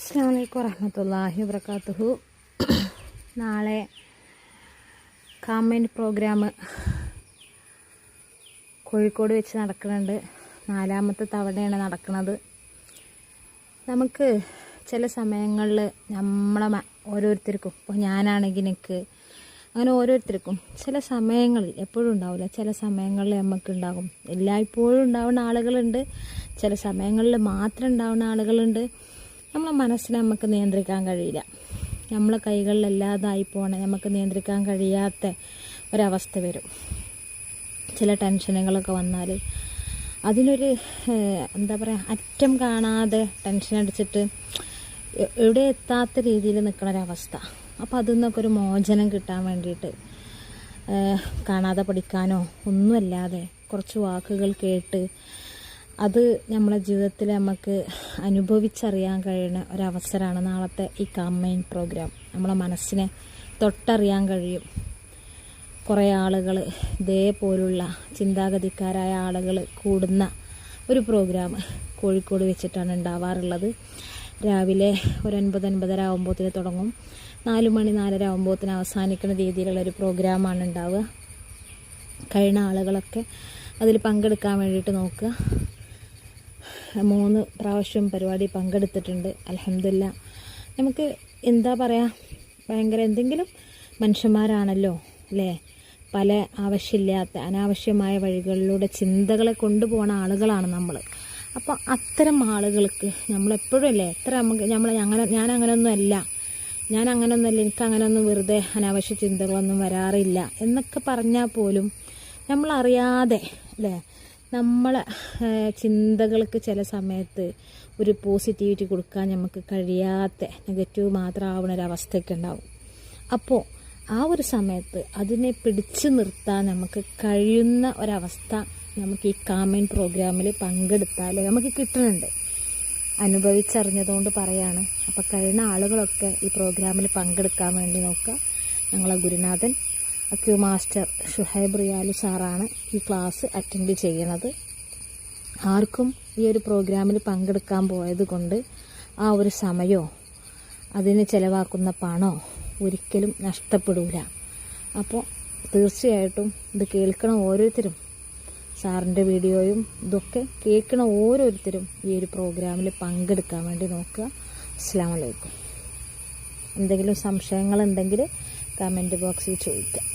അസ്സലാമു അലൈക്കും വറഹ്മത്തുള്ളാഹി വബറകാതുഹു. നാളെ കാമെൻ്റ് പ്രോഗ്രാം കോഴിക്കോട് വെച്ച് നടക്കുന്നുണ്ട്. 4ാമത്തെ തവണയാണ് നടക്കുന്നത്. നമുക്ക് ചില സമയങ്ങളിൽ നമ്മളെ ഓരോരുത്തർക്കും, ഇപ്പോൾ ഞാനാണെങ്കിൽ എനിക്ക് അങ്ങനെ ഓരോരുത്തർക്കും ചില സമയങ്ങളിൽ, എപ്പോഴും ഉണ്ടാവില്ല, ചില സമയങ്ങളിൽ നമുക്കുണ്ടാകും. എല്ലായ്പ്പോഴും ഉണ്ടാവുന്ന ആളുകളുണ്ട്, ചില സമയങ്ങളിൽ മാത്രം ഉണ്ടാവുന്ന ആളുകളുണ്ട്. നമ്മളെ മനസ്സിനെ നമുക്ക് നിയന്ത്രിക്കാൻ കഴിയില്ല. നമ്മളെ കൈകളിലല്ലാതായി പോകണേ, നമുക്ക് നിയന്ത്രിക്കാൻ കഴിയാത്ത ഒരവസ്ഥ വരും. ചില ടെൻഷനുകളൊക്കെ വന്നാൽ അതിനൊരു എന്താ പറയുക, അറ്റം കാണാതെ ടെൻഷൻ അടിച്ചിട്ട് എവിടെ എത്താത്ത രീതിയിൽ നിൽക്കണൊരവസ്ഥ. അപ്പോൾ അതിൽ നിന്നൊക്കെ ഒരു മോചനം കിട്ടാൻ വേണ്ടിയിട്ട് കാണാതെ പഠിക്കാനോ ഒന്നുമല്ലാതെ കുറച്ച് വാക്കുകൾ കേട്ട് അത് നമ്മളെ ജീവിതത്തിൽ നമുക്ക് അനുഭവിച്ചറിയാൻ കഴിയുന്ന ഒരവസരമാണ് നാളത്തെ ഈ കാമെയിൻ പ്രോഗ്രാം. നമ്മളെ മനസ്സിനെ തൊട്ടറിയാൻ കഴിയും. കുറേ ആളുകൾ, ഇതേപോലുള്ള ചിന്താഗതിക്കാരായ ആളുകൾ കൂടുന്ന ഒരു പ്രോഗ്രാം കോഴിക്കോട് വെച്ചിട്ടാണ് ഉണ്ടാവാറുള്ളത്. രാവിലെ ഒരു 9-9:30 ആകുമ്പോഴത്തേന് തുടങ്ങും. 4 മണി 4:30 ആകുമ്പോഴത്തേന് അവസാനിക്കുന്ന രീതിയിലുള്ളൊരു പ്രോഗ്രാമാണ് ഉണ്ടാവുക. കഴിഞ്ഞ ആളുകളൊക്കെ അതിൽ പങ്കെടുക്കാൻ വേണ്ടിയിട്ട് നോക്കുക. 3 പ്രാവശ്യം പരിപാടി പങ്കെടുത്തിട്ടുണ്ട്. അൽഹംദുലില്ലാ. നമുക്ക് എന്താ പറയുക, ഭയങ്കര എന്തെങ്കിലും മനുഷ്യന്മാരാണല്ലോ അല്ലേ, പല ആവശ്യമില്ലാത്ത അനാവശ്യമായ വഴികളിലൂടെ ചിന്തകളെ കൊണ്ടുപോകുന്ന ആളുകളാണ് നമ്മൾ. അപ്പോൾ അത്തരം ആളുകൾക്ക് നമ്മളെപ്പോഴും അല്ലേ, എത്ര നമുക്ക് ഞാൻ അങ്ങനെയൊന്നുമല്ല, എനിക്കങ്ങനെയൊന്നും വെറുതെ അനാവശ്യ ചിന്തകളൊന്നും വരാറില്ല എന്നൊക്കെ പറഞ്ഞാൽ പോലും നമ്മളറിയാതെ അല്ലേ, നമ്മളെ ചിന്തകൾക്ക് ചില സമയത്ത് ഒരു പോസിറ്റിവിറ്റി കൊടുക്കാൻ നമുക്ക് കഴിയാത്ത, നെഗറ്റീവ് മാത്രം ആവുന്നൊരവസ്ഥയൊക്കെ ഉണ്ടാവും. അപ്പോൾ ആ ഒരു സമയത്ത് അതിനെ പിടിച്ചു നിർത്താൻ നമുക്ക് കഴിയുന്ന ഒരവസ്ഥ നമുക്ക് ഈ കാമെയിൻ പ്രോഗ്രാമിൽ പങ്കെടുത്താൽ നമുക്ക് കിട്ടുന്നുണ്ട്. അനുഭവിച്ചറിഞ്ഞതുകൊണ്ട് പറയാണ്. അപ്പോൾ കഴിയുന്ന ആളുകളൊക്കെ ഈ പ്രോഗ്രാമിൽ പങ്കെടുക്കാൻ വേണ്ടി നോക്കുക. ഞങ്ങളെ ഗുരുനാഥൻ അക്യൂ മാസ്റ്റർ ഷുഹൈബ് റിയാലു സാറാണ് ഈ ക്ലാസ് അറ്റൻഡ് ചെയ്യുന്നത്. ആർക്കും ഈ ഒരു പ്രോഗ്രാമിൽ പങ്കെടുക്കാൻ പോയത് കൊണ്ട് ആ ഒരു സമയമോ അതിന് ചിലവാക്കുന്ന പണമോ ഒരിക്കലും നഷ്ടപ്പെടില്ല. അപ്പോൾ തീർച്ചയായിട്ടും ഇത് കേൾക്കണ ഓരോരുത്തരും, സാറിൻ്റെ വീഡിയോയും ഇതൊക്കെ കേൾക്കണ ഓരോരുത്തരും ഈ ഒരു പ്രോഗ്രാമിൽ പങ്കെടുക്കാൻ വേണ്ടി നോക്കുക. അസ്സലാമു അലൈക്കും. എന്തെങ്കിലും സംശയങ്ങളുണ്ടെങ്കിൽ കമൻറ്റ് ബോക്സിൽ ചോദിക്കാം.